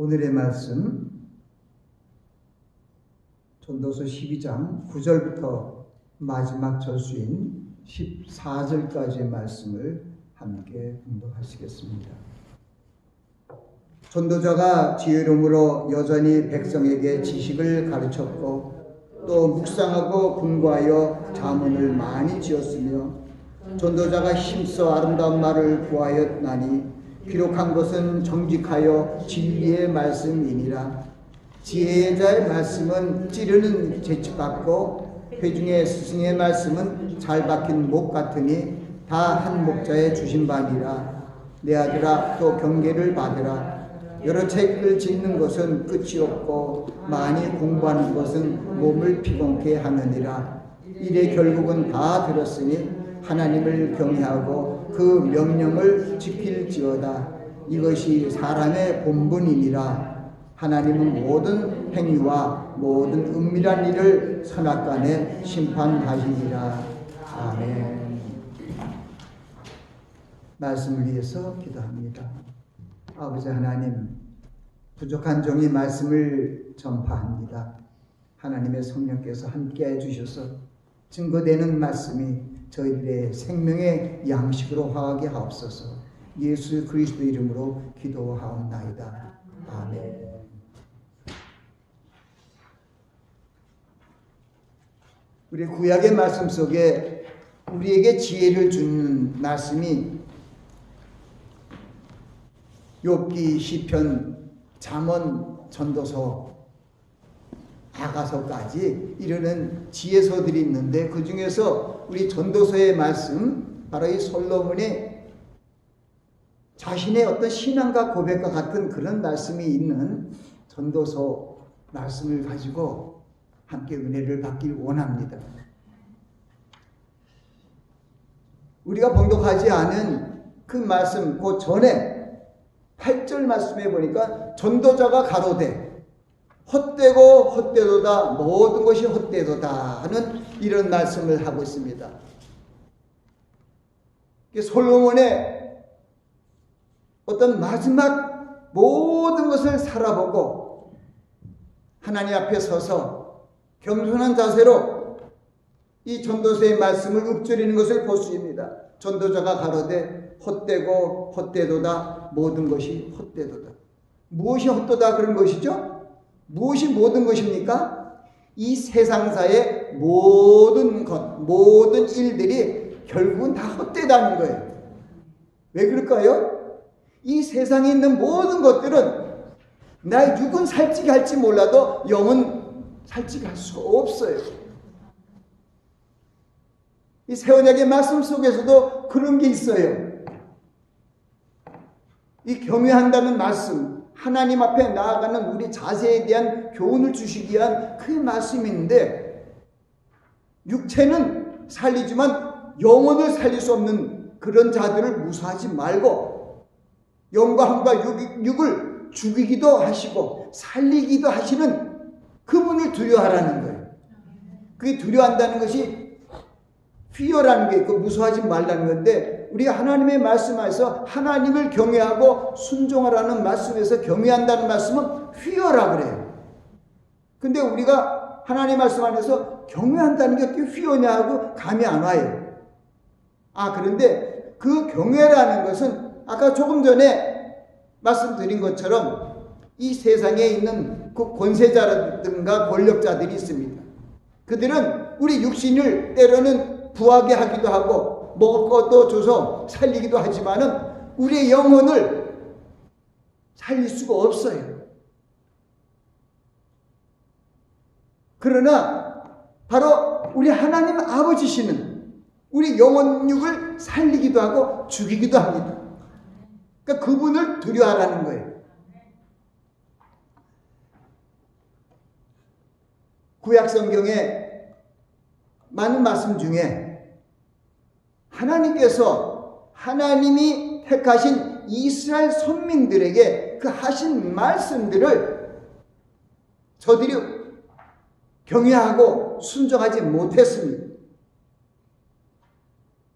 오늘의 말씀 전도서 12장 9절부터 마지막 절수인 14절까지의 말씀을 함께 봉독하시겠습니다. 전도자가 지혜로움으로 여전히 백성에게 지식을 가르쳤고 또 묵상하고 분과하여 자문을 많이 지었으며 전도자가 힘써 아름다운 말을 구하였나니 기록한 것은 정직하여 진리의 말씀이니라. 지혜의 자의 말씀은 찌르는 재치 같고 회중의 스승의 말씀은 잘 박힌 목 같으니 다 한 목자에 주신 바니라. 내 아들아, 또 경계를 받으라. 여러 책을 짓는 것은 끝이 없고 많이 공부하는 것은 몸을 피곤케 하느니라. 이래 결국은 다 들었으니 하나님을 경외하고 그 명령을 지킬지어다. 이것이 사람의 본분이니라. 하나님은 모든 행위와 모든 은밀한 일을 선악간에 심판하시리라. 아멘. 말씀을 위해서 기도합니다. 아버지 하나님, 부족한 종이 말씀을 전파합니다. 하나님의 성령께서 함께해 주셔서 증거되는 말씀이 저희들의 생명의 양식으로 화하게 하옵소서. 예수 그리스도 이름으로 기도하옵나이다. 아멘. 우리 구약의 말씀 속에 우리에게 지혜를 주는 말씀이 욥기, 시편, 잠언, 전도서, 아가서까지 이르는 지혜서들이 있는데 그 중에서 우리 전도서의 말씀, 바로 이 솔로몬의 자신의 어떤 신앙과 고백과 같은 그런 말씀이 있는 전도서 말씀을 가지고 함께 은혜를 받길 원합니다. 우리가 봉독하지 않은 그 말씀, 그 전에 8절 말씀에 보니까 전도자가 가로되 헛되고 헛되도다, 모든 것이 헛되도다 하는 이런 말씀을 하고 있습니다. 솔로몬의 어떤 마지막 모든 것을 살아보고 하나님 앞에 서서 겸손한 자세로 이 전도서의 말씀을 읊조리는 것을 볼 수 있습니다. 전도자가 가로되 헛되고 헛되도다, 모든 것이 헛되도다. 무엇이 헛되다 그런 것이죠? 무엇이 모든 것입니까? 이 세상사의 모든 것, 모든 일들이 결국은 다 헛되다는 거예요. 왜 그럴까요? 이 세상에 있는 모든 것들은 나의 육은 살찌게 할지 몰라도 영은 살찌게 할 수 없어요. 이 세언약의 말씀 속에서도 그런 게 있어요. 이 경외한다는 말씀, 하나님 앞에 나아가는 우리 자세에 대한 교훈을 주시기 위한 그 말씀인데, 육체는 살리지만 영혼을 살릴 수 없는 그런 자들을 무사하지 말고 영과 함과 육을 죽이기도 하시고 살리기도 하시는 그분을 두려워하라는 거예요. 그게 두려워한다는 것이 fear라는 게 있고 무서워하지 말라는 건데, 우리가 하나님의 말씀 안에서 하나님을 경외하고 순종하라는 말씀에서 경외한다는 말씀은 fear라 그래요. 근데 우리가 하나님 말씀 안에서 경외한다는 게 어떻게 fear냐 하고 감이 안 와요. 그런데 그 경외라는 것은 아까 조금 전에 말씀드린 것처럼 이 세상에 있는 그 권세자라든가 권력자들이 있습니다. 그들은 우리 육신을 때로는 부하게 하기도 하고 먹을 것도 줘서 살리기도 하지만은 우리의 영혼을 살릴 수가 없어요. 그러나 바로 우리 하나님 아버지시는 우리 영혼육을 살리기도 하고 죽이기도 합니다. 그러니까 그분을 두려워하라는 거예요. 구약 성경에 많은 말씀 중에 하나님이 택하신 이스라엘 선민들에게 그 하신 말씀들을 저들이 경외하고 순종하지 못했습니다.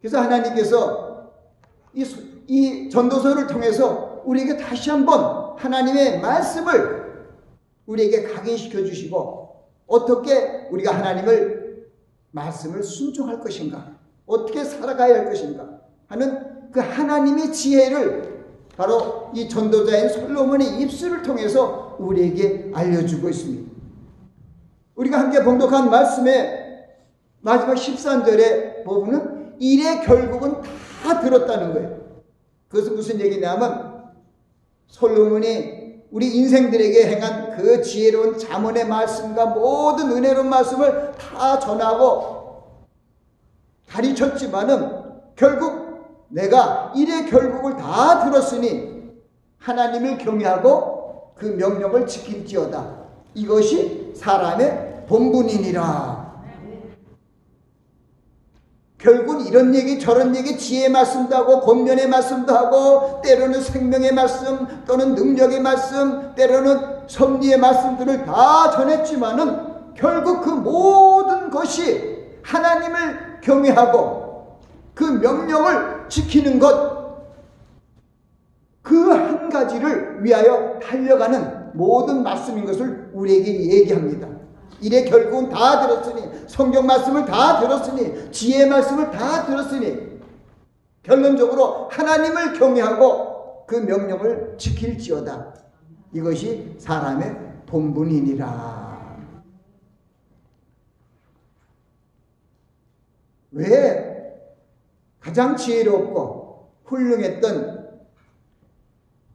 그래서 하나님께서 이 전도서를 통해서 우리에게 다시 한번 하나님의 말씀을 우리에게 각인시켜 주시고 어떻게 우리가 하나님을 말씀을 순종할 것인가, 어떻게 살아가야 할 것인가 하는 그 하나님의 지혜를 바로 이 전도자인 솔로몬의 입술을 통해서 우리에게 알려주고 있습니다. 우리가 함께 봉독한 말씀의 마지막 13절에 보면은 일의 결국은 다 들었다는 거예요. 그것은 무슨 얘기냐면 솔로몬이 우리 인생들에게 행한 그 지혜로운 잠언의 말씀과 모든 은혜로운 말씀을 다 전하고 가르쳤지만은 결국 내가 일의 결국을 다 들었으니 하나님을 경외하고 그 명령을 지킬지어다. 이것이 사람의 본분이니라. 결국은 이런 얘기 저런 얘기 지혜의 말씀도 하고 권면의 말씀도 하고 때로는 생명의 말씀 또는 능력의 말씀 때로는 섭리의 말씀들을 다 전했지만은 결국 그 모든 것이 하나님을 경외하고 그 명령을 지키는 것 그 한 가지를 위하여 달려가는 모든 말씀인 것을 우리에게 얘기합니다. 일의 결국은 다 들었으니 성경 말씀을 다 들었으니 지혜의 말씀을 다 들었으니 결론적으로 하나님을 경외하고 그 명령을 지킬지어다. 이것이 사람의 본분이니라. 왜 가장 지혜롭고 훌륭했던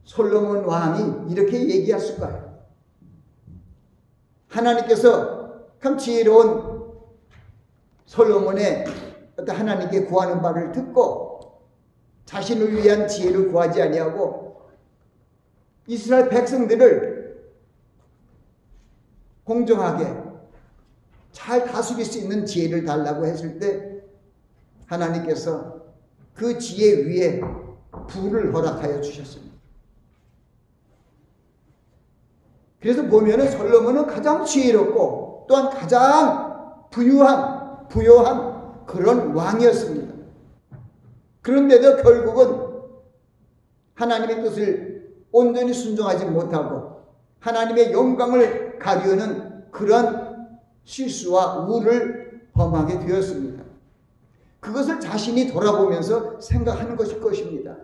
솔로몬 왕이 이렇게 얘기했을까요? 하나님께서 참 지혜로운 솔로몬의 어떤 하나님께 구하는 바를 듣고 자신을 위한 지혜를 구하지 아니하고 이스라엘 백성들을 공정하게 잘 다스릴 수 있는 지혜를 달라고 했을 때 하나님께서 그 지혜 위에 불을 허락하여 주셨습니다. 그래서 보면은 솔로몬은 가장 지혜롭고 또한 가장 부유한 그런 왕이었습니다. 그런데도 결국은 하나님의 뜻을 온전히 순종하지 못하고 하나님의 영광을 가리우는 그런 실수와 우를 범하게 되었습니다. 그것을 자신이 돌아보면서 생각하는 것일 것입니다.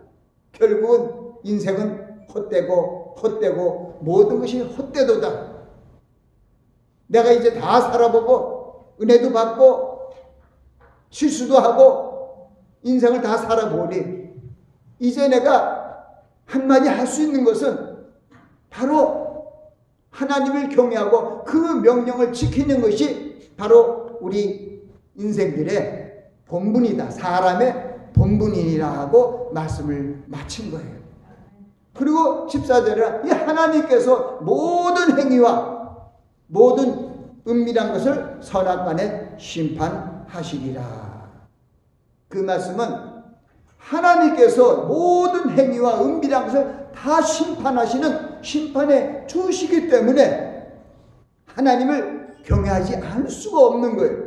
결국은 인생은 헛되고 모든 것이 헛되도다. 내가 이제 다 살아보고 은혜도 받고 실수도 하고 인생을 다 살아보니 이제 내가 한마디 할 수 있는 것은 바로 하나님을 경외하고 그 명령을 지키는 것이 바로 우리 인생들의 본분이다. 사람의 본분이라 하고 말씀을 마친 거예요. 그리고 14절에 이 하나님께서 모든 행위와 모든 은밀한 것을 선악간에 심판하시리라. 그 말씀은 하나님께서 모든 행위와 은밀한 것을 다 심판하시는 심판의 주시기 때문에 하나님을 경외하지 않을 수가 없는 거예요.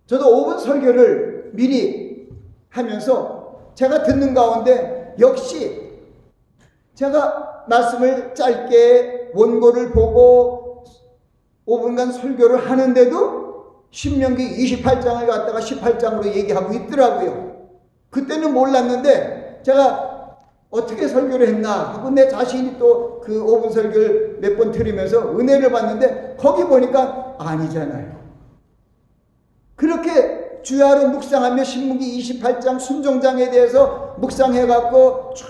저도 5분 설교를 미리 하면서 제가 듣는 가운데 역시 제가 말씀을 짧게 원고를 보고 5분간 설교를 하는데도 신명기 28장을 갖다가 18장으로 얘기하고 있더라고요. 그때는 몰랐는데 제가 어떻게 설교를 했나 하고 내 자신이 또 그 5분 설교를 몇 번 들으면서 은혜를 받는데 거기 보니까 아니잖아요. 그렇게 주야로 묵상하며 신명기 28장 순종장에 대해서 묵상해갖고 쭉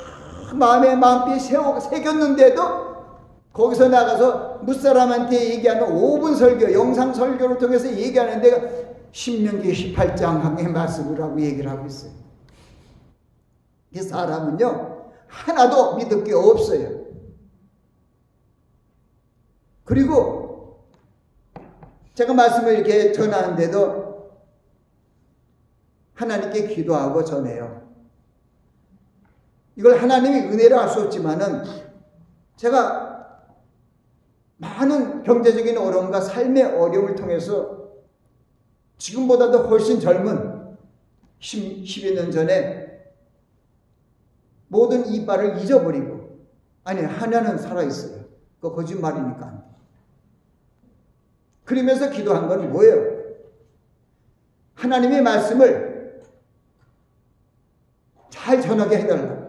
마음빛 새겼는데도 거기서 나가서 무사람한테 얘기하는 5분 설교, 영상 설교를 통해서 얘기하는 데가 신명기 18장의 말씀을 하고 얘기를 하고 있어요. 이 사람은요 하나도 믿을 게 없어요. 그리고 제가 말씀을 이렇게 전하는데도 하나님께 기도하고 전해요. 이걸 하나님이 은혜로 할 수 없지만은 제가 많은 경제적인 어려움과 삶의 어려움을 통해서 지금보다도 훨씬 젊은 10여 년 전에 모든 이빨을 잊어버리고, 아니 하나는 살아있어요. 그거 거짓말이니까 안 돼. 그러면서 기도한 건 뭐예요? 하나님의 말씀을 잘 전하게 해달라.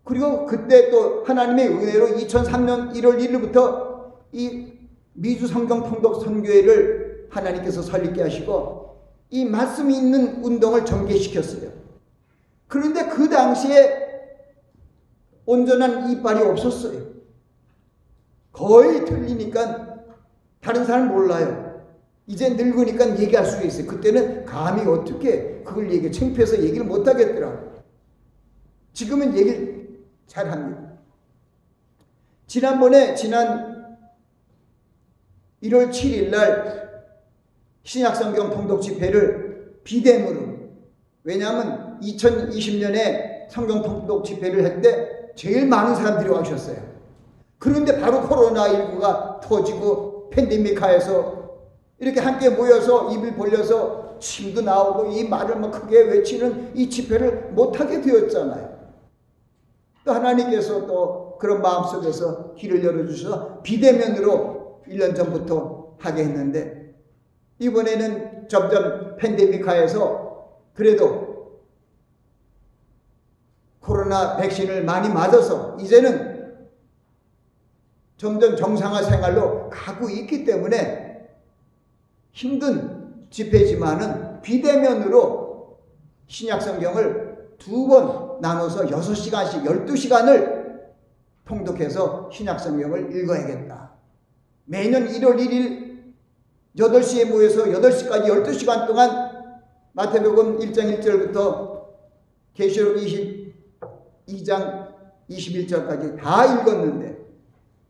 그리고 그때 또 하나님의 은혜로 2003년 1월 1일부터 이 미주 성경 통독 선교회를 하나님께서 설립게 하시고 이 말씀이 있는 운동을 전개시켰어요. 그런데 그 당시에 온전한 이빨이 없었어요. 거의 틀리니까 다른 사람 몰라요. 이제 늙으니까 얘기할 수가 있어요. 그때는 감히 어떻게 그걸 얘기해. 창피해서 얘기를 못 하겠더라고요. 지금은 얘기를 잘 합니다. 지난 1월 7일 날 신약성경 통독 집회를 비대면으로, 왜냐하면 2020년에 성경 통독 집회를 할 때 제일 많은 사람들이 오셨어요. 그런데 바로 코로나19가 터지고 팬데믹하에서 이렇게 함께 모여서 입을 벌려서 침도 나오고 이 말을 막 크게 외치는 이 집회를 못하게 되었잖아요. 또 하나님께서 또 그런 마음속에서 길을 열어주셔서 비대면으로 1년 전부터 하게 했는데, 이번에는 점점 팬데믹하에서 그래도 코로나 백신을 많이 맞아서 이제는 점점 정상화 생활로 가고 있기 때문에 힘든 집회지만은 비대면으로 신약성경을 2번 나눠서 6시간씩 12시간을 통독해서 신약성경을 읽어야겠다. 매년 1월 1일 8시에 모여서 8시까지 12시간 동안 마태복음 1장 1절부터 계시록 22장 21절까지 다 읽었는데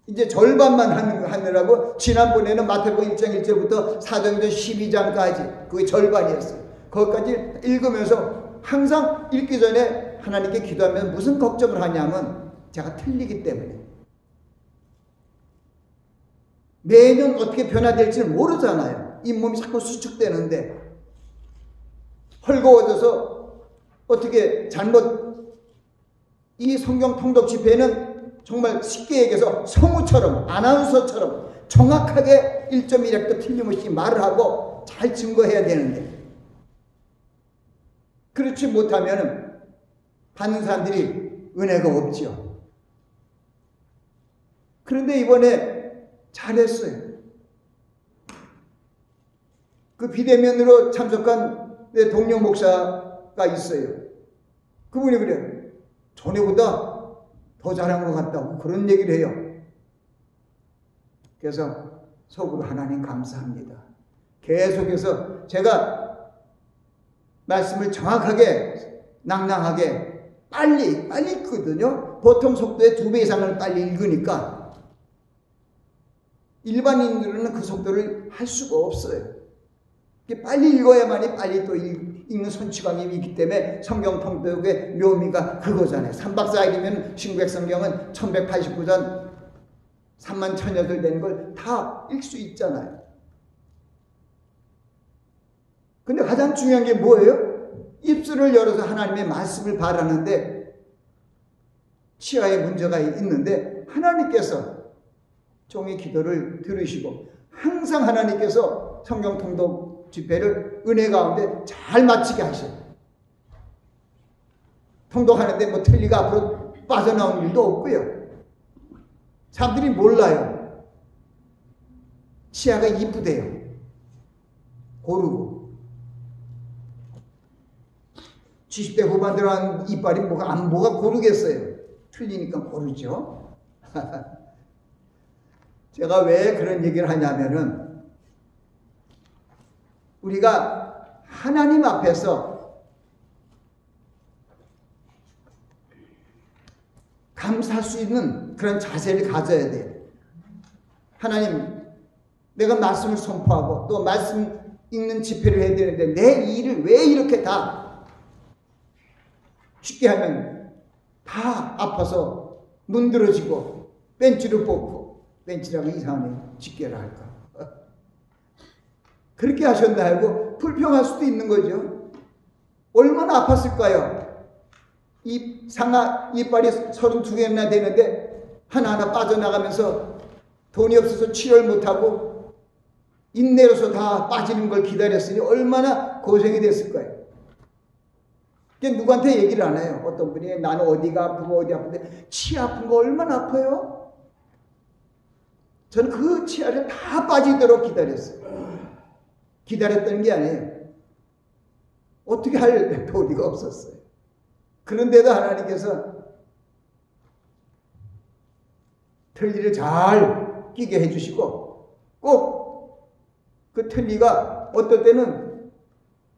이제 절반만 하느라고 지난번에는 마태복음 1장 1절부터 사도행전 12장까지 그게 절반이었어요. 거기까지 읽으면서 항상 읽기 전에 하나님께 기도하면 무슨 걱정을 하냐면 제가 틀리기 때문에 매년 어떻게 변화될지는 모르잖아요. 잇몸이 자꾸 수축되는데 헐거워져서 어떻게 잘못, 이 성경 통독 집회는 정말 쉽게 얘기해서 성우처럼 아나운서처럼 정확하게 1.1획도 틀림없이 말을 하고 잘 증거해야 되는데 그렇지 못하면 받는 사람들이 은혜가 없죠. 그런데 이번에 잘했어요. 그 비대면으로 참석한 내 동료 목사가 있어요. 그분이 그래요. 전에보다 더 잘한 것 같다고 그런 얘기를 해요. 그래서 속으로 하나님 감사합니다. 계속해서 제가 말씀을 정확하게 낭낭하게 빨리 읽거든요. 보통 속도의 2배 이상을 빨리 읽으니까 일반인들은 그 속도를 할 수가 없어요. 빨리 읽어야만이 빨리 또 읽는 손치감이 있기 때문에 성경 통독의 묘미가 그거잖아요. 3박 4일이면 신구약성경은 1189장 3만 천여들 되는 걸 다 읽을 수 있잖아요. 근데 가장 중요한 게 뭐예요? 입술을 열어서 하나님의 말씀을 바라는데 치아에 문제가 있는데 하나님께서 종의 기도를 들으시고 항상 하나님께서 성경 통독 집회를 은혜 가운데 잘 마치게 하셔요. 통독하는데 뭐 틀리가 앞으로 빠져나온 일도 없고요. 사람들이 몰라요. 치아가 이쁘대요. 고르고 70대 후반들은 이빨이 뭐가 고르겠어요. 틀리니까 고르죠. 제가 왜 그런 얘기를 하냐면은 우리가 하나님 앞에서 감사할 수 있는 그런 자세를 가져야 돼요. 하나님, 내가 말씀을 선포하고 또 말씀 읽는 집회를 해야 되는데 내 일을 왜 이렇게 다 쉽게 하면 다 아파서 문드러지고 벤치를 뽑고, 벤치라고 이상하네, 집게라 할까, 그렇게 하셨나 하고 불평할 수도 있는 거죠. 얼마나 아팠을까요? 상아 이빨이 32개나 되는데 하나하나 빠져나가면서 돈이 없어서 치료를 못하고 인내로서 다 빠지는 걸 기다렸으니 얼마나 고생이 됐을까요? 누구한테 얘기를 안 해요. 어떤 분이 나는 어디가 아프고 어디 아픈데 치아 아픈 거 얼마나 아파요? 저는 그 치아를 다 빠지도록 기다렸어요. 기다렸다는 게 아니에요. 어떻게 할 도리가 없었어요. 그런데도 하나님께서 틀니를 잘 끼게 해주시고 꼭 그 틀니가 어떨 때는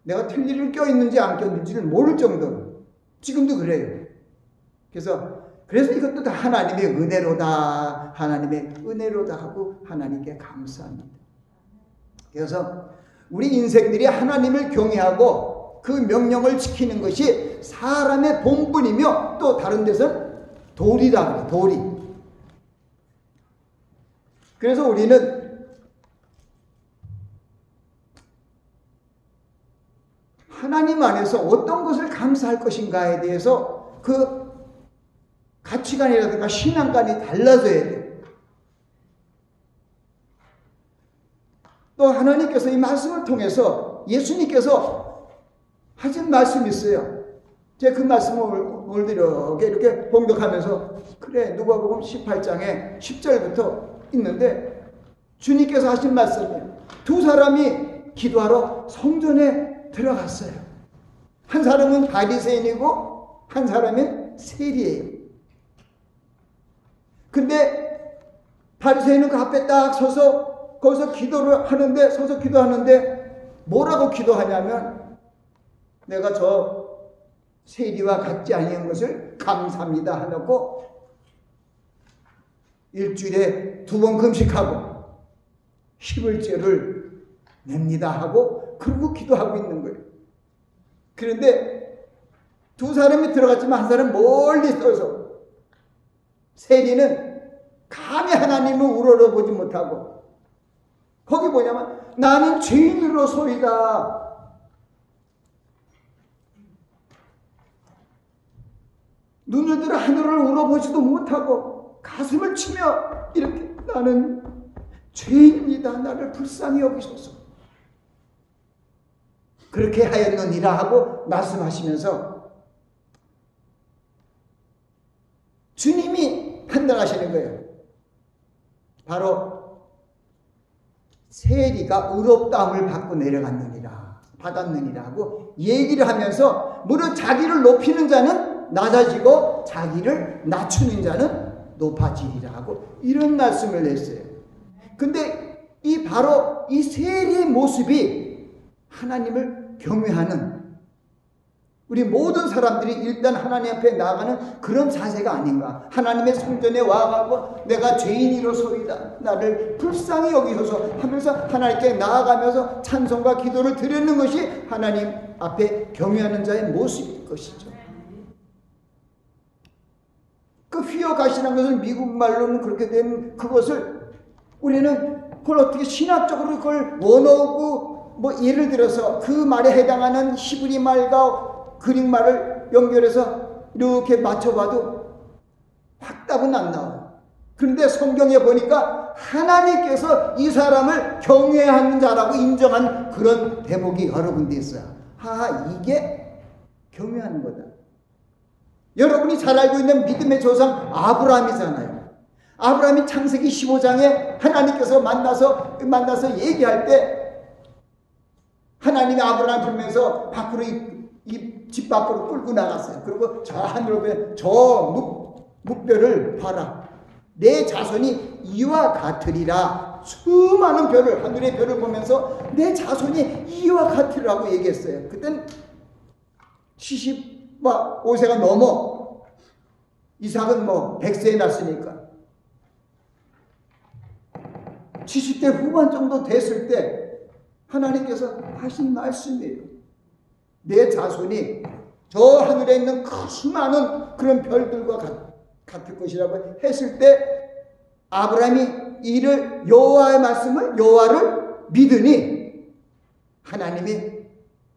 내가 틀니를 껴있는지 안 껴있는지를 모를 정도로 지금도 그래요. 그래서 이것도 다 하나님의 은혜로다, 하나님의 은혜로다 하고 하나님께 감사합니다. 그래서 우리 인생들이 하나님을 경외하고 그 명령을 지키는 것이 사람의 본분이며 또 다른 데서는 도리라 그래요. 도리. 그래서 우리는 하나님 안에서 어떤 것을 감사할 것인가에 대해서 그 가치관이라든가 신앙관이 달라져야 돼요. 또 하나님께서 이 말씀을 통해서 예수님께서 하신 말씀이 있어요. 제가 그 말씀을 오늘 이렇게 봉독하면서 그래 누가복음 18장에 10절부터 있는데 주님께서 하신 말씀이에요. 두 사람이 기도하러 성전에 들어갔어요. 한 사람은 바리새인이고 한 사람은 세리예요. 근데 바리새인은 그 앞에 딱 서서 거기서 기도하는데 뭐라고 기도하냐면 내가 저 세리와 같지 아니한 것을 감사합니다 하고 일주일에 2번 금식하고 10일째를 냅니다 하고 그러고 기도하고 있는 거예요. 그런데 두 사람이 들어갔지만 한 사람은 멀리 서서 세리는 감히 하나님을 우러러보지 못하고 거기 뭐냐면 나는 죄인으로소이다. 눈을 들어 하늘을 우러보지도 못하고 가슴을 치며 이렇게 나는 죄인입니다. 나를 불쌍히 여기소서. 그렇게 하였느니라 하고 말씀하시면서 주님이 판단하시는 거예요. 바로 세리가 의롭다함을 받고 받았느니라 하고 얘기를 하면서 무릇 자기를 높이는 자는 낮아지고 자기를 낮추는 자는 높아지리라 하고 이런 말씀을 했어요. 근데 바로 이 세리의 모습이 하나님을 경외하는 우리 모든 사람들이 일단 하나님 앞에 나아가는 그런 자세가 아닌가. 하나님의 성전에 와가지고 내가 죄인이로소이다. 나를 불쌍히 여기소서 하면서 하나님께 나아가면서 찬송과 기도를 드리는 것이 하나님 앞에 경외하는 자의 모습일 것이죠. 그 휘어가시는 것은 미국 말로는 그렇게 된 그것을 우리는 그걸 어떻게 신학적으로 그걸 원어고 예를 들어서 그 말에 해당하는 히브리 말과 그릭 말을 연결해서 이렇게 맞춰봐도 확답은 안 나와요. 그런데 성경에 보니까 하나님께서 이 사람을 경외하는 자라고 인정한 그런 대목이 여러 군데 있어요. 이게 경외하는 거다. 여러분이 잘 알고 있는 믿음의 조상 아브라함이잖아요. 아브라함이 창세기 15장에 하나님께서 만나서 얘기할 때 하나님이 아브라함 부르면서 밖으로 이 집 밖으로 끌고 나갔어요. 그리고 저 하늘에 저 묵별을 봐라. 내 자손이 이와 같으리라. 수많은 별을 하늘의 별을 보면서 내 자손이 이와 같으리라고 얘기했어요. 그땐 75세가 넘어 이삭은 100세에 났으니까 70대 후반 정도 됐을 때 하나님께서 하신 말씀이에요. 내 자손이 저 하늘에 있는 그 수많은 그런 별들과 같을 것이라고 했을 때 아브라함이 이를 여호와의 말씀을 여호와를 믿으니 하나님이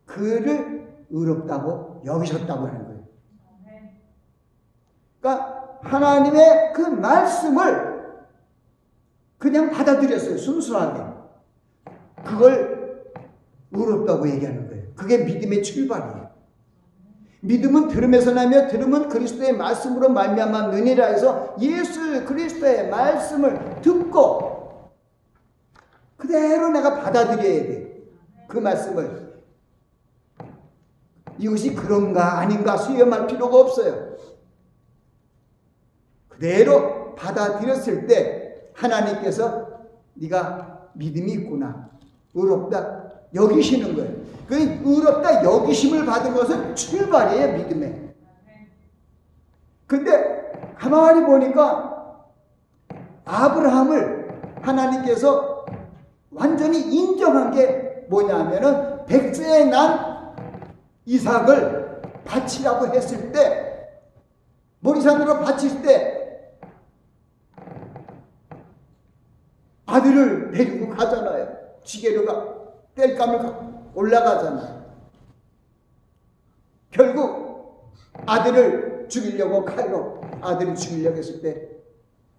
그를 의롭다고 여기셨다고 하는 거예요. 그러니까 하나님의 그 말씀을 그냥 받아들였어요. 순수하게. 그걸 의롭다고 얘기하는 거예요. 그게 믿음의 출발이에요. 믿음은 들음에서 나며 들음은 그리스도의 말씀으로 말미암아 느니라 해서 예수 그리스도의 말씀을 듣고 그대로 내가 받아들여야 돼. 그 말씀을. 이것이 그런가 아닌가 수염할 필요가 없어요. 그대로 받아들였을 때 하나님께서 네가 믿음이 있구나, 의롭다 여기시는 거예요. 그 의롭다 여기심을 받은 것은 출발이에요, 믿음에. 근데 가만히 보니까 아브라함을 하나님께서 완전히 인정한 게 뭐냐면은 백세에 난 이삭을 바치라고 했을 때, 모리산으로 바칠 때 아들을 데리고 가잖아요. 지게로 땔감을 올라가잖아요. 결국 아들을 죽이려고 칼로 아들을 죽이려고 했을 때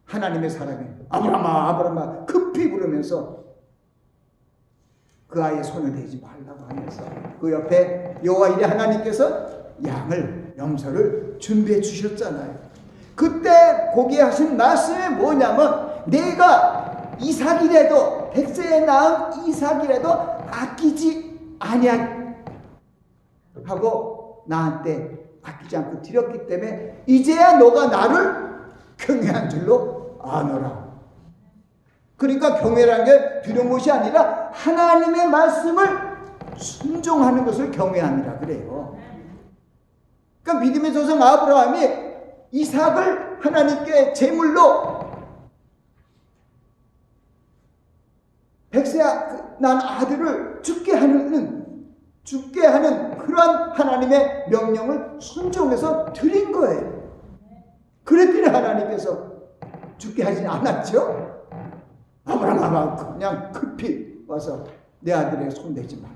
하나님의 사람이 아브라함아 아브라함아 급히 부르면서 그 아이의 손을 대지 말라고 하면서 그 옆에 여호와 이레 하나님께서 양을 염소를 준비해 주셨잖아요. 그때 거기에 하신 말씀이 뭐냐면 내가 이삭이라도 백세에 낳은 이삭이라도 아끼지 아니하고 나한테 아끼지 않고 드렸기 때문에 이제야 너가 나를 경외한 줄로 아노라. 그러니까 경외라는 게 두려운 것이 아니라 하나님의 말씀을 순종하는 것을 경외함이라 그래요. 그러니까 믿음의 조상 아브라함이 이삭을 하나님께 제물로 백세 난 아들을 죽게 하는 그러한 하나님의 명령을 순종해서 드린 거예요. 그랬더니 하나님께서 죽게 하지 않았죠. 아브라함아 그냥 급히 와서 내 아들의 손대지 마.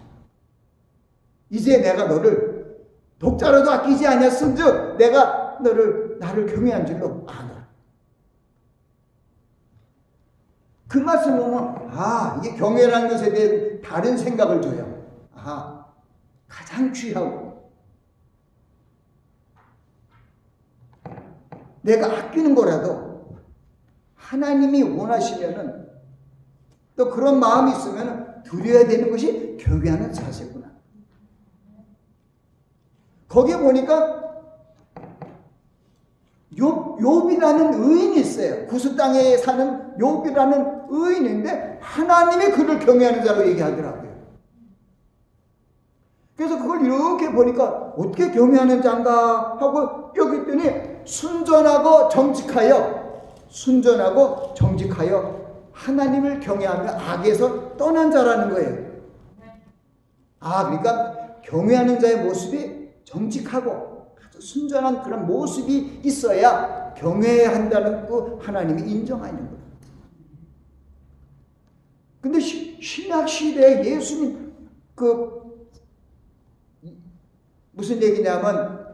이제 내가 너를 독자로도 아끼지 아니었은즉 내가 나를 경외한 줄로 아노라. 그 말씀 보면 이게 경외라는 것에 대해 다른 생각을 줘요. 가장 귀하고 내가 아끼는 거라도 하나님이 원하시면은 또 그런 마음이 있으면 드려야 되는 것이 경외하는 자세구나. 거기에 보니까 욥이라는 의인이 있어요. 구스 땅에 사는 욥이라는 의인인데 하나님이 그를 경외하는 자로 얘기하더라고요. 그래서 그걸 이렇게 보니까 어떻게 경외하는 자인가 하고 여기 있더니 순전하고 정직하여 하나님을 경외하며 악에서 떠난 자라는 거예요. 그러니까 경외하는 자의 모습이 정직하고 아주 순전한 그런 모습이 있어야 경외한다는 거 하나님이 인정하는 거예요. 근데 신약 시대에 예수님 무슨 얘기냐면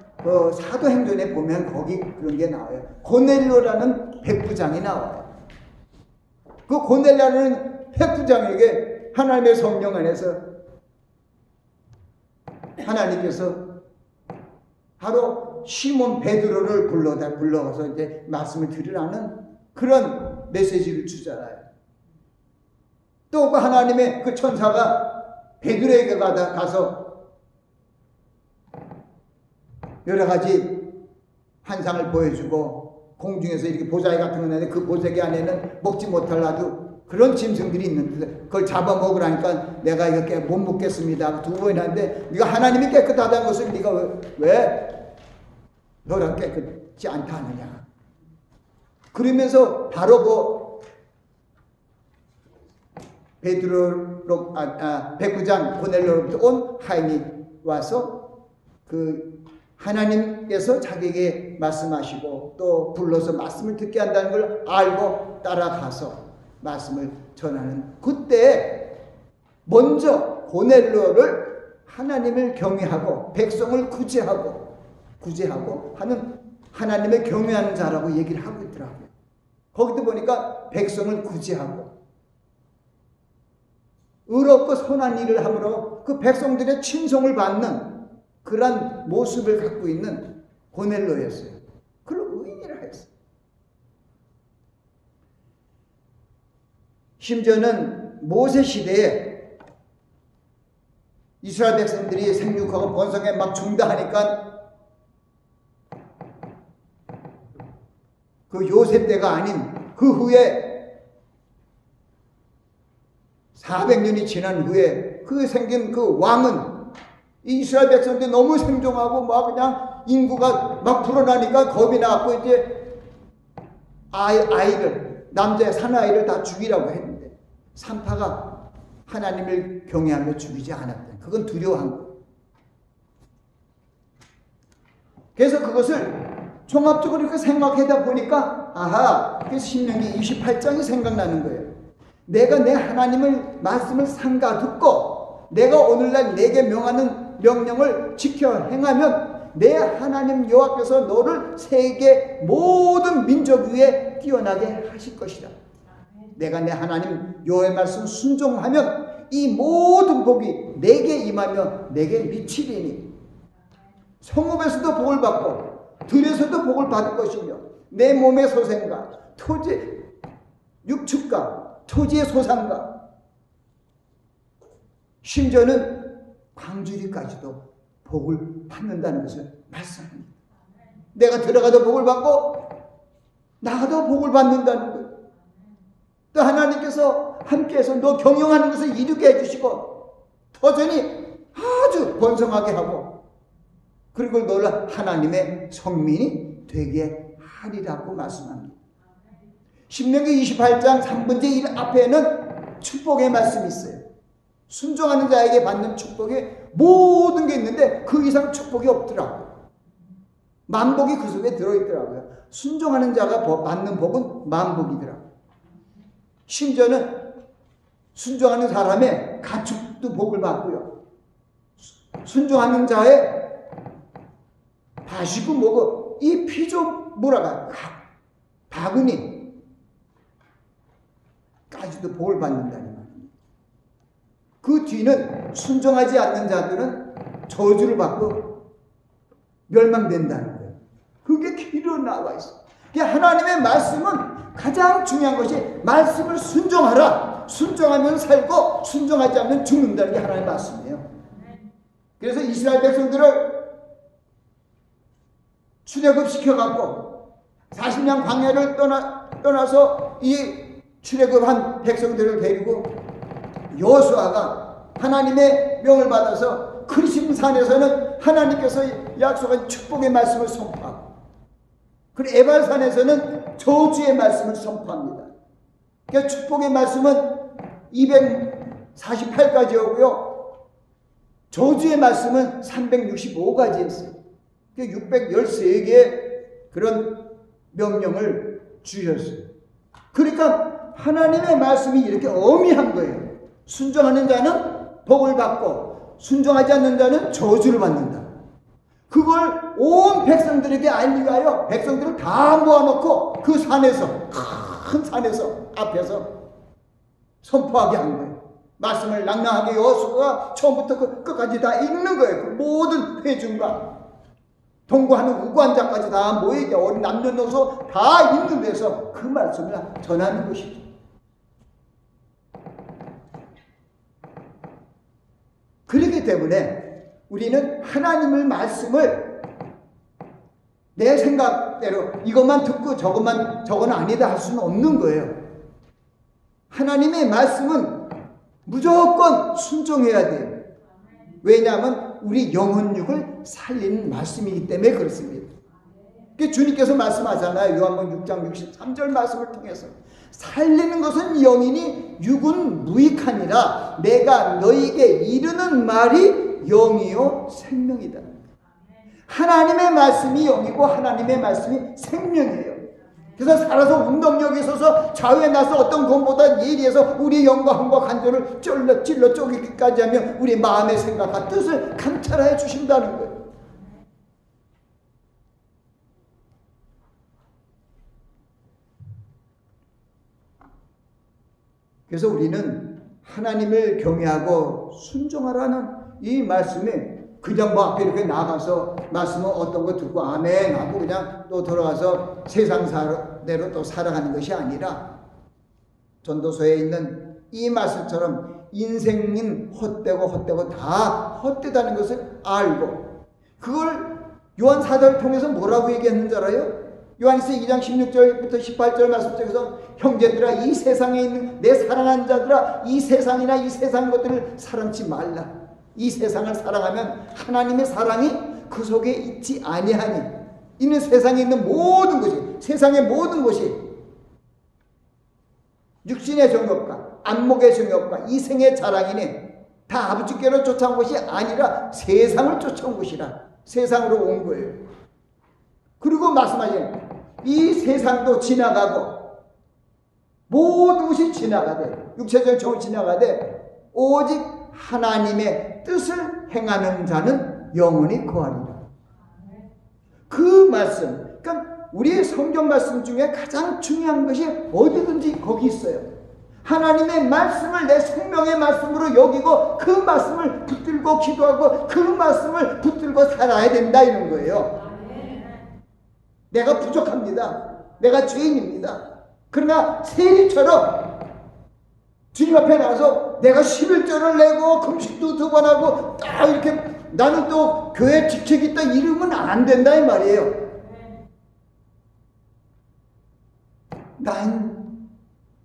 사도행전에 보면 거기 그런 게 나와요. 고넬료라는 백부장이 나와요. 그 고넬료라는 백부장에게 하나님의 성령 안에서 하나님께서 바로 시몬 베드로를 불러서 이제 말씀을 드리라는 그런 메시지를 주잖아요. 또 그 하나님의 그 천사가 베드로에게 가서 여러 가지 환상을 보여주고 공중에서 이렇게 보자기 같은 거 있는데 그 보자기 안에는 먹지 못할 아주 그런 짐승들이 있는데 그걸 잡아먹으라니까 내가 이렇게 못 먹겠습니다. 2번 하는데 네가 하나님이 깨끗하다는 것을 네가 왜 너랑 깨끗지 않다 하느냐. 그러면서 바로 백부장 고넬료로부터 온 하인이 와서 하나님께서 자기에게 말씀하시고 또 불러서 말씀을 듣게 한다는 걸 알고 따라가서 말씀을 전하는 그때 먼저 고넬료를 하나님을 경외하고 백성을 구제하고 하는 하나님을 경외하는 자라고 얘기를 하고 있더라고요. 거기도 보니까 백성을 구제하고 의롭고 선한 일을 함으로 그 백성들의 친송을 받는 그러한 모습을 갖고 있는 고넬로였어요. 그런 의인이라 했어요. 심지어는 모세 시대에 이스라엘 백성들이 생육하고 번성에 막 중다하니까 그 요셉 때가 아닌 그 후에 400년이 지난 후에 그 생긴 그 왕은 이스라엘 백성들이 너무 생존하고 막 그냥 인구가 막 불어나니까 겁이 나고 이제 아이를 남자의 사나이를 다 죽이라고 했는데 산파가 하나님을 경외하며 죽이지 않았다. 그건 두려워한 거예요. 그래서 그것을 종합적으로 이렇게 생각하다 보니까 그래서 신명기 28장이 생각나는 거예요. 내가 내 하나님의 말씀을 삼가 듣고 내가 오늘날 내게 명하는 명령을 지켜 행하면 내 하나님 여호와께서 너를 세계 모든 민족 위에 뛰어나게 하실 것이다. 내가 내 하나님 여호와의 말씀 순종하면 이 모든 복이 내게 임하며 내게 미치리니 성읍에서도 복을 받고 들에서도 복을 받을 것이며 내 몸의 소생과 토지 육축과 토지의 소산과 심지어는 광주리까지도 복을 받는다는 것을 말씀합니다. 내가 들어가도 복을 받고 나가도 복을 받는다는 거예요. 또 하나님께서 함께해서 너 경영하는 것을 이루게 해주시고 터전이 아주 번성하게 하고 그리고 너를 하나님의 성민이 되게 하리라고 말씀합니다. 신명기 28장 3분의 1 앞에는 축복의 말씀이 있어요. 순종하는 자에게 받는 축복이 모든 게 있는데 그 이상 축복이 없더라고요. 만복이 그 속에 들어있더라고요. 순종하는 자가 받는 복은 만복이더라고요. 심지어는 순종하는 사람의 가축도 복을 받고요. 순종하는 자의 바시고 뭐고 이 피조 뭐라가 바구니 까지도 복을 받는다는 말입니다. 그 뒤는 순종하지 않는 자들은 저주를 받고 멸망된다는 거예요. 그게 길어 나와 있어요. 하나님의 말씀은 가장 중요한 것이 말씀을 순종하라. 순종하면 살고 순종하지 않으면 죽는다는 게 하나님의 말씀이에요. 그래서 이스라엘 백성들을 출애굽시켜갖고 40년 광야를 떠나서 이 출애굽한 백성들을 데리고 여호수아가 하나님의 명을 받아서 크리심산에서는 하나님께서 약속한 축복의 말씀을 선포하고 그리고 에발산에서는 저주의 말씀을 선포합니다. 그러니까 축복의 말씀은 248가지 오고요. 저주의 말씀은 365가지 있어요. 613개의 그런 명령을 주셨어요. 그러니까 하나님의 말씀이 이렇게 엄미한 거예요. 순종하는 자는 복을 받고 순종하지 않는 자는 저주를 받는다. 그걸 온 백성들에게 알리기 위하여 백성들을 다 모아놓고 그 산에서 큰 산에서 앞에서 선포하게 한 거예요. 말씀을 낭낭하게 여호수아가 처음부터 끝까지 다 읽는 거예요. 그 모든 회중과 동거하는 우관자까지 다 모이게 어린 남녀노소 다 있는 데서 그 말씀을 전하는 것이죠. 그렇기 때문에 우리는 하나님의 말씀을 내 생각대로 이것만 듣고 저건 아니다 할 수는 없는 거예요. 하나님의 말씀은 무조건 순종해야 돼요. 왜냐하면 우리 영혼육을 살리는 말씀이기 때문에 그렇습니다. 주님께서 말씀하잖아요. 요한복음 6장 63절 말씀을 통해서 살리는 것은 영이니 육은 무익하니라. 내가 너에게 이르는 말이 영이요 생명이다. 하나님의 말씀이 영이고 하나님의 말씀이 생명이에요. 그래서 살아서 운동력이 있어서 좌우에 나서 어떤 것보다 예리해서 우리의 영광과 간절을 찔러 쪼개기까지 하면 우리 마음의 생각과 뜻을 감찰하여 주신다는 거예요. 그래서 우리는 하나님을 경외하고 순종하라는 이 말씀에 그냥 뭐 앞에 이렇게 나가서 말씀은 어떤 거 듣고 아멘 하고 그냥 또 돌아가서 세상대로 또 살아가는 것이 아니라 전도서에 있는 이 말씀처럼 인생은 헛되고 다 헛되다는 것을 알고 그걸 요한 사도를 통해서 뭐라고 얘기했는 줄 알아요? 요한일서 2장 16절부터 18절 말씀 중에서 형제들아 이 세상에 있는 내 사랑하는 자들아 이 세상이나 이 세상 것들을 사랑치 말라. 이 세상을 사랑하면 하나님의 사랑이 그 속에 있지 아니하니 이는 세상에 있는 모든 것이 세상의 모든 것이 육신의 정욕과 안목의 정욕과 이생의 자랑이니 다 아버지께로 쫓아온 것이 아니라 세상을 쫓아온 것이라. 세상으로 온 거예요. 그리고 말씀하신 이 세상도 지나가고 모든 것이 지나가되 육체적 정욕이 지나가되 오직 하나님의 뜻을 행하는 자는 영원히 거하리라. 그 말씀, 그러니까 우리의 성경 말씀 중에 가장 중요한 것이 어디든지 거기 있어요. 하나님의 말씀을 내 생명의 말씀으로 여기고 그 말씀을 붙들고 기도하고 그 말씀을 붙들고 살아야 된다 이런 거예요. 내가 부족합니다. 내가 죄인입니다. 그러나 세리처럼 주님 앞에 나가서 내가 11절을 내고 금식도 2번 하고 딱 이렇게 나는 또 교회 직책이 있다 이러면 안 된다 이 말이에요. 난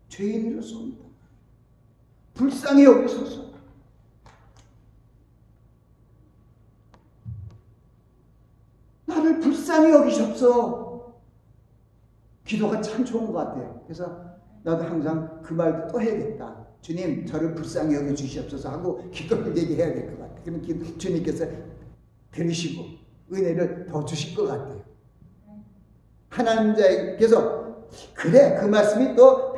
죄인으로서입니다. 불쌍히 여기소서. 나를 불쌍히 여기셨어. 기도가 참 좋은 것 같아요. 그래서 나도 항상 그 말도 또 해야겠다. 주님 저를 불쌍히 여겨 주시옵소서 하고 기도를 얘기해야 될 것 같아요. 그러면 주님께서 들으시고 은혜를 더 주실 것 같아요. 하나님 자에게서 그래 그 말씀이 또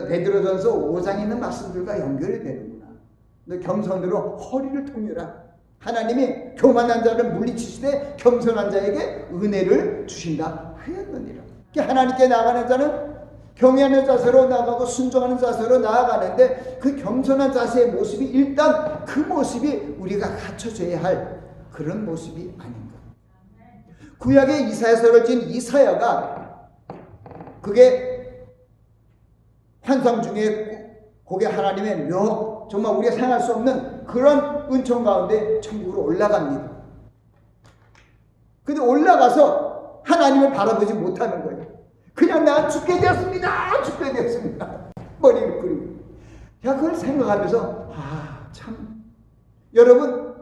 베드로전서 5장에 있는 말씀들과 연결이 되는구나. 너 겸손으로 허리를 통유라. 하나님이 교만한 자를 물리치시되 겸손한 자에게 은혜를 주신다 하였느니라. 하나님께 나아가는 자는 경외하는 자세로 나아가고 순종하는 자세로 나아가는데 그 겸손한 자세의 모습이 일단 그 모습이 우리가 갖춰져야 할 그런 모습이 아닌가. 구약의 이사야서를 지은 이사야가 그게 환상 중에 그게 하나님의 묘 정말 우리가 생각할 수 없는 그런 은총 가운데 천국으로 올라갑니다. 근데 올라가서 하나님을 바라보지 못하는 거예요. 그냥 나 죽게 되었습니다. 죽게 되었습니다. 머리를 끓이고. 제가 그걸 생각하면서 참 여러분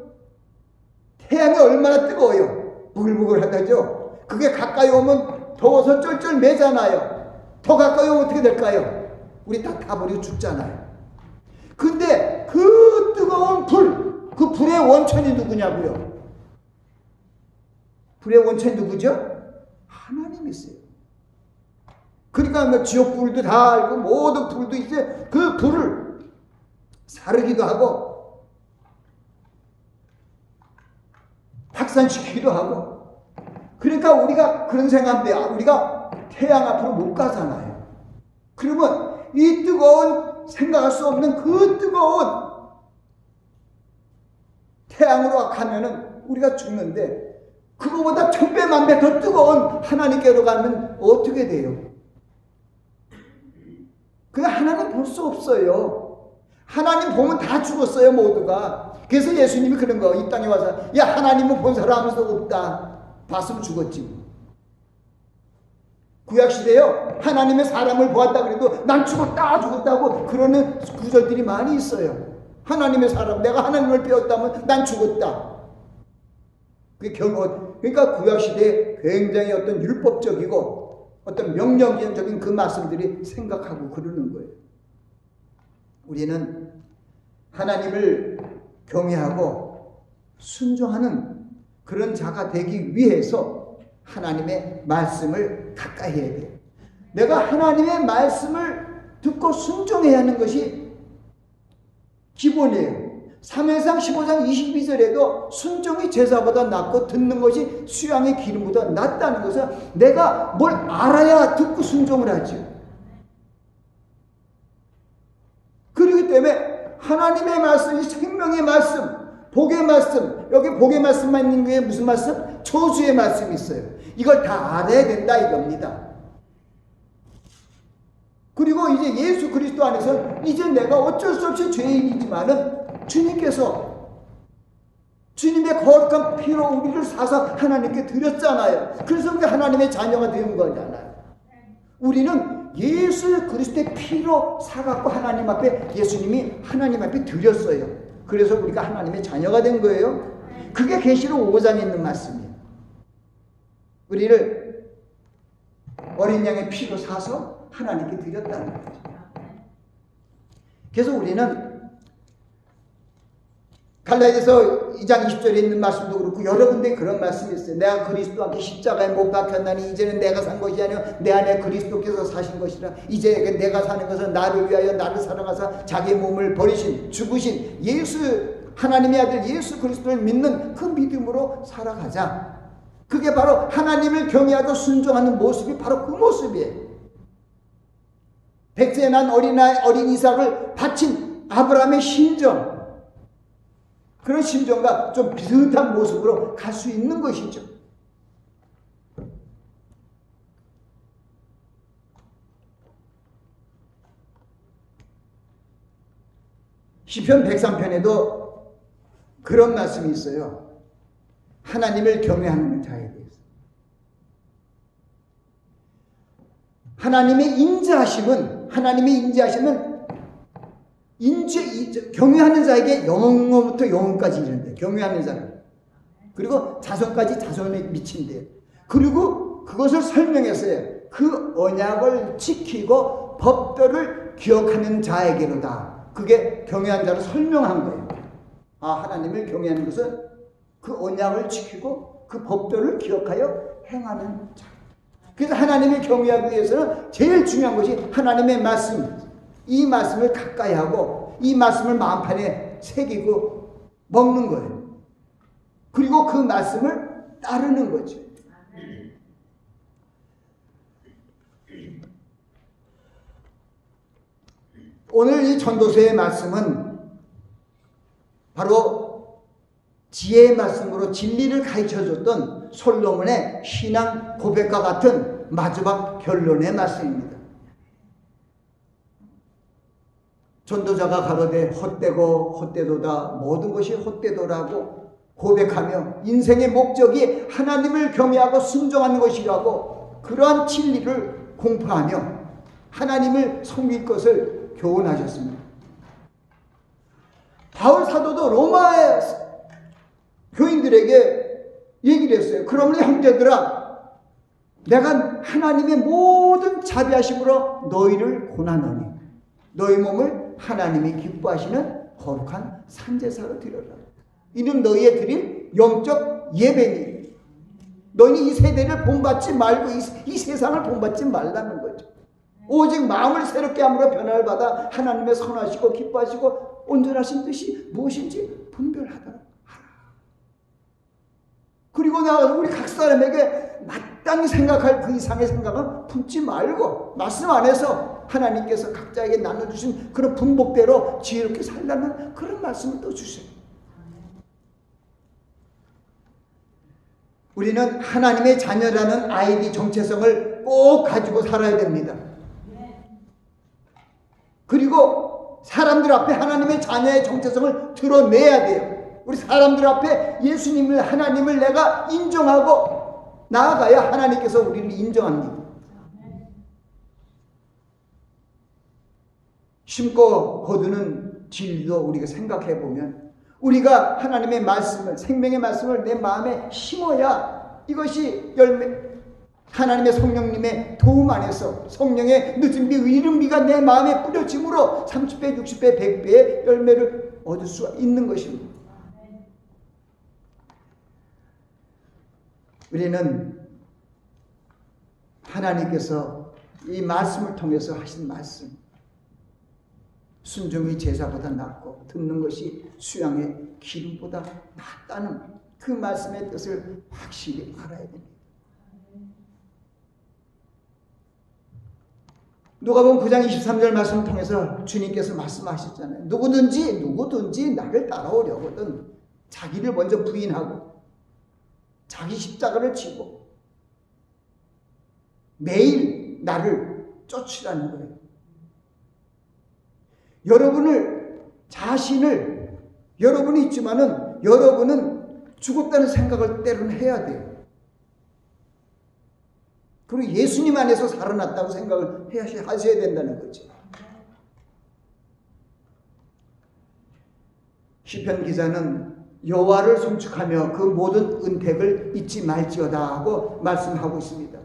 태양이 얼마나 뜨거워요. 부글부글하다죠. 그게 가까이 오면 더워서 쩔쩔 매잖아요. 더 가까이 오면 어떻게 될까요? 우리 다 타버리고 죽잖아요. 근데 그 뜨거운 불, 그 불의 원천이 누구냐고요? 불의 원천이 누구죠? 하나님이세요. 그러니까 뭐 지옥 불도 다 알고 모든 불도 이제 그 불을 사르기도 하고 확산시키기도 하고. 그러니까 우리가 그런 생각인데 우리가 태양 앞으로 못 가잖아요. 그러면 이 뜨거운 생각할 수 없는 그 뜨거운 태양으로 가면은 우리가 죽는데 그거보다 1000배 만배 더 뜨거운 하나님께로 가면 어떻게 돼요? 그냥 하나님 볼 수 없어요. 하나님 보면 다 죽었어요 모두가. 그래서 예수님이 그런 거 이 땅에 와서 야 하나님은 본 사람 아무도 없다. 봤으면 죽었지. 구약시대요 하나님의 사람을 보았다 그래도 난 죽었다고 그러는 구절들이 많이 있어요. 하나님의 사람 내가 하나님을 배웠다면 난 죽었다. 그게 그러니까 구약시대에 굉장히 어떤 율법적이고 어떤 명령적인 그 말씀들이 생각하고 그러는 거예요. 우리는 하나님을 경외하고 순종하는 그런 자가 되기 위해서 하나님의 말씀을 가까이 해야 돼요. 내가 하나님의 말씀을 듣고 순종해야 하는 것이 기본이에요. 사무엘상 15장 22절에도 순종이 제사보다 낫고 듣는 것이 수양의 기름보다 낫다는 것은 내가 뭘 알아야 듣고 순종을 하죠. 그렇기 때문에 하나님의 말씀이 생명의 말씀, 복의 말씀, 여기 복의 말씀만 있는 게 무슨 말씀? 저주의 말씀이 있어요. 이걸 다 알아야 된다 이겁니다. 그리고 이제 예수 그리스도 안에서 이제 내가 어쩔 수 없이 죄인이지만은 주님께서 주님의 거룩한 피로 우리를 사서 하나님께 드렸잖아요. 그래서 우리가 하나님의 자녀가 된 거잖아요. 우리는 예수 그리스도의 피로 사갖고 하나님 앞에 예수님이 하나님 앞에 드렸어요. 그래서 우리가 하나님의 자녀가 된 거예요. 그게 계시록 5장에 있는 말씀이에요. 우리를 어린 양의 피로 사서 하나님께 드렸다는 거죠. 그래서 우리는 갈라디아서 2장 20절에 있는 말씀도 그렇고 여러 군데 그런 말씀이 있어요. 내가 그리스도와 함께 십자가에 못 박혔나니 이제는 내가 산 것이 아니라 내 안에 그리스도께서 사신 것이라. 이제 내가 사는 것은 나를 위하여 나를 사랑하사 자기 몸을 버리신 죽으신 예수 하나님의 아들 예수 그리스도를 믿는 그 믿음으로 살아가자. 그게 바로 하나님을 경외하고 순종하는 모습이 바로 그 모습이에요. 백세 난 어린 이삭을 바친 아브라함의 심정, 그런 심정과 좀 비슷한 모습으로 갈 수 있는 것이죠. 시편 103편에도 그런 말씀이 있어요. 하나님을 경외하는 자에 대해서. 하나님의 인자하심은 경외하는 자에게 영원부터 영원까지 이른대. 경외하는 자는. 그리고 자손까지 자손에 미친대. 그리고 그것을 설명했어요. 그 언약을 지키고 법도를 기억하는 자에게로다. 그게 경외하는 자를 설명한 거예요. 아, 하나님을 경외하는 것은 그 언약을 지키고 그 법도를 기억하여 행하는 자. 그래서 하나님을 경외하기 위해서는 제일 중요한 것이 하나님의 말씀. 이 말씀을 가까이 하고 이 말씀을 마음판에 새기고 먹는 거예요. 그리고 그 말씀을 따르는 거죠. 오늘 이 전도서의 말씀은 바로 지혜의 말씀으로 진리를 가르쳐줬던 솔로몬의 신앙 고백과 같은 마지막 결론의 말씀입니다. 전도자가 가로되 헛되고 헛되도다, 모든 것이 헛되도라고 고백하며 인생의 목적이 하나님을 경외하고 순종하는 것이라고 그러한 진리를 공부하며 하나님을 섬길 것을 교훈하셨습니다. 바울 사도도 로마의 교인들에게 얘기를 했어요. 그러므로 형제들아, 내가 하나님의 모든 자비하심으로 너희를 고난하니 너희 몸을 하나님이 기뻐하시는 거룩한 산제사로 드려라. 이는 너희의 드릴 영적 예배니. 너희 이 세대를 본받지 말고 이 세상을 본받지 말라는 거죠. 오직 마음을 새롭게 함으로 변화를 받아 하나님의 선하시고 기뻐하시고 온전하신 뜻이 무엇인지 분별하더라. 그리고 나아가서 우리 각 사람에게 마땅히 생각할 그 이상의 생각은 품지 말고 말씀 안에서 하나님께서 각자에게 나눠주신 그런 분복대로 지혜롭게 살라는 그런 말씀을 또 주세요. 우리는 하나님의 자녀라는 아이디 정체성을 꼭 가지고 살아야 됩니다. 그리고 사람들 앞에 하나님의 자녀의 정체성을 드러내야 돼요. 우리 사람들 앞에 예수님을, 하나님을 내가 인정하고 나아가야 하나님께서 우리를 인정합니다. 심고 거두는 진리도 우리가 생각해 보면 우리가 하나님의 말씀을, 생명의 말씀을 내 마음에 심어야 이것이 열매, 하나님의 성령님의 도움 안에서 성령의 늦은 비, 이른 비가 내 마음에 뿌려짐으로 30배, 60배, 100배의 열매를 얻을 수 있는 것입니다. 우리는 하나님께서 이 말씀을 통해서 하신 말씀, 순종이 제사보다 낫고 듣는 것이 수양의 기름보다 낫다는 그 말씀의 뜻을 확실히 알아야 됩니다. 누가복음 9장 23절 말씀을 통해서 주님께서 말씀하셨잖아요. 누구든지 나를 따라오려거든 자기를 먼저 부인하고 자기 십자가를 지고 매일 나를 쫓으라는 거예요. 여러분이 있지만은 여러분은 죽었다는 생각을 때로는 해야 돼요. 그리고 예수님 안에서 살아났다고 생각을 하셔야 된다는 거죠. 시편 기자는 여호와를 송축하며 그 모든 은택을 잊지 말지어다 하고 말씀하고 있습니다.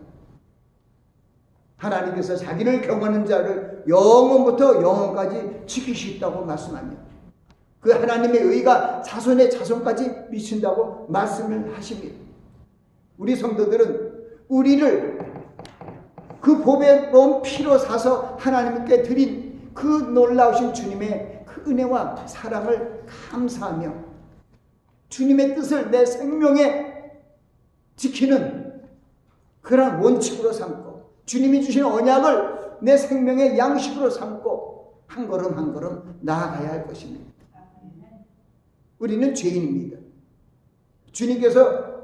하나님께서 자기를 경외하는 자를 영원부터 영원까지 지키시겠다고 말씀합니다. 그 하나님의 의가 자손의 자손까지 미친다고 말씀을 하십니다. 우리 성도들은 우리를 그 보배로운 피로 사서 하나님께 드린 그 놀라우신 주님의 그 은혜와 사랑을 감사하며 주님의 뜻을 내 생명에 지키는 그런 원칙으로 삼고 주님이 주신 언약을 내 생명의 양식으로 삼고 한 걸음 한 걸음 나아가야 할 것입니다. 우리는 죄인입니다. 주님께서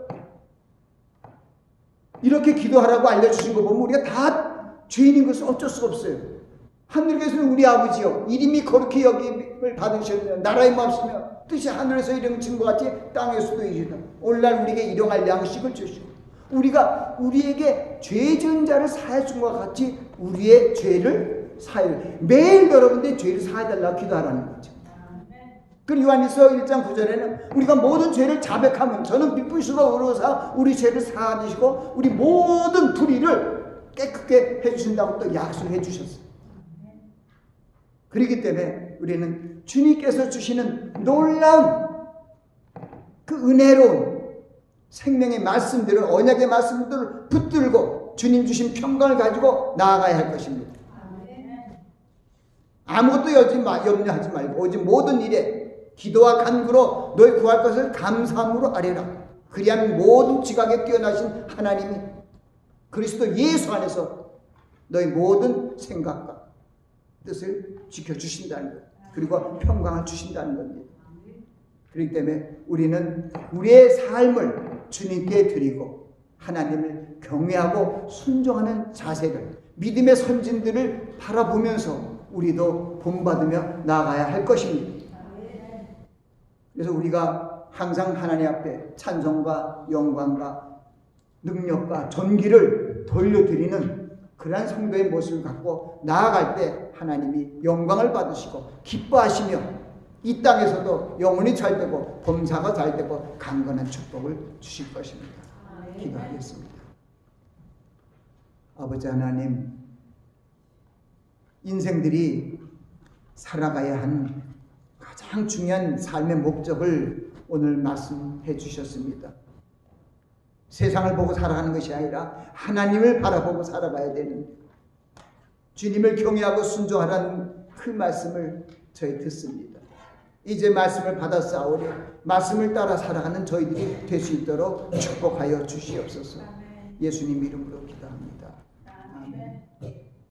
이렇게 기도하라고 알려주신 거 보면 우리가 다 죄인인 것은 어쩔 수가 없어요. 하늘에 계시는 우리 아버지여 이름이 거룩히 여김을 받으셨으며 나라의 마음이며 뜻이 하늘에서 이루어진 것 같이 땅에서도 이루어지다. 오늘날 우리에게 일용할 양식을 주시고 우리가 우리에게 죄 지은 자를 사해 준 것과 같이 우리의 죄를 사해 매일 여러분들의 죄를 사해달라고 기도하라는 거죠. 그리고 요한일서 1장 9절에는 우리가 모든 죄를 자백하면 저는 미쁘시고 의로우사 우리 죄를 사하시고 우리 모든 불의를 깨끗게 해주신다고 또 약속해 주셨어요. 그렇기 때문에 우리는 주님께서 주시는 놀라운 그 은혜로운 생명의 말씀들을 언약의 말씀들을 붙들고 주님 주신 평강을 가지고 나아가야 할 것입니다. 아무것도 염려하지 말고 오직 모든 일에 기도와 간구로 너희 구할 것을 감사함으로 아뢰라. 그리하면 모든 지각에 뛰어나신 하나님이 그리스도 예수 안에서 너희 모든 생각과 뜻을 지켜주신다는 것 그리고 평강을 주신다는 겁니다. 그렇기 때문에 우리는 우리의 삶을 주님께 드리고 하나님을 경외하고 순종하는 자세를 믿음의 선진들을 바라보면서 우리도 본받으며 나아가야 할 것입니다. 그래서 우리가 항상 하나님 앞에 찬송과 영광과 능력과 존귀를 돌려드리는 그러한 성도의 모습을 갖고 나아갈 때 하나님이 영광을 받으시고 기뻐하시며 이 땅에서도 영혼이 잘 되고 범사가 잘 되고 강건한 축복을 주실 것입니다. 기도하겠습니다. 아버지 하나님, 인생들이 살아가야 하는 가장 중요한 삶의 목적을 오늘 말씀해 주셨습니다. 세상을 보고 살아가는 것이 아니라 하나님을 바라보고 살아가야 되는 주님을 경외하고 순종하라는 그 말씀을 저희 듣습니다. 이제 말씀을 받아싸우려 말씀을 따라 살아가는 저희들이 될 수 있도록 축복하여 주시옵소서. 예수님 이름으로 기도합니다.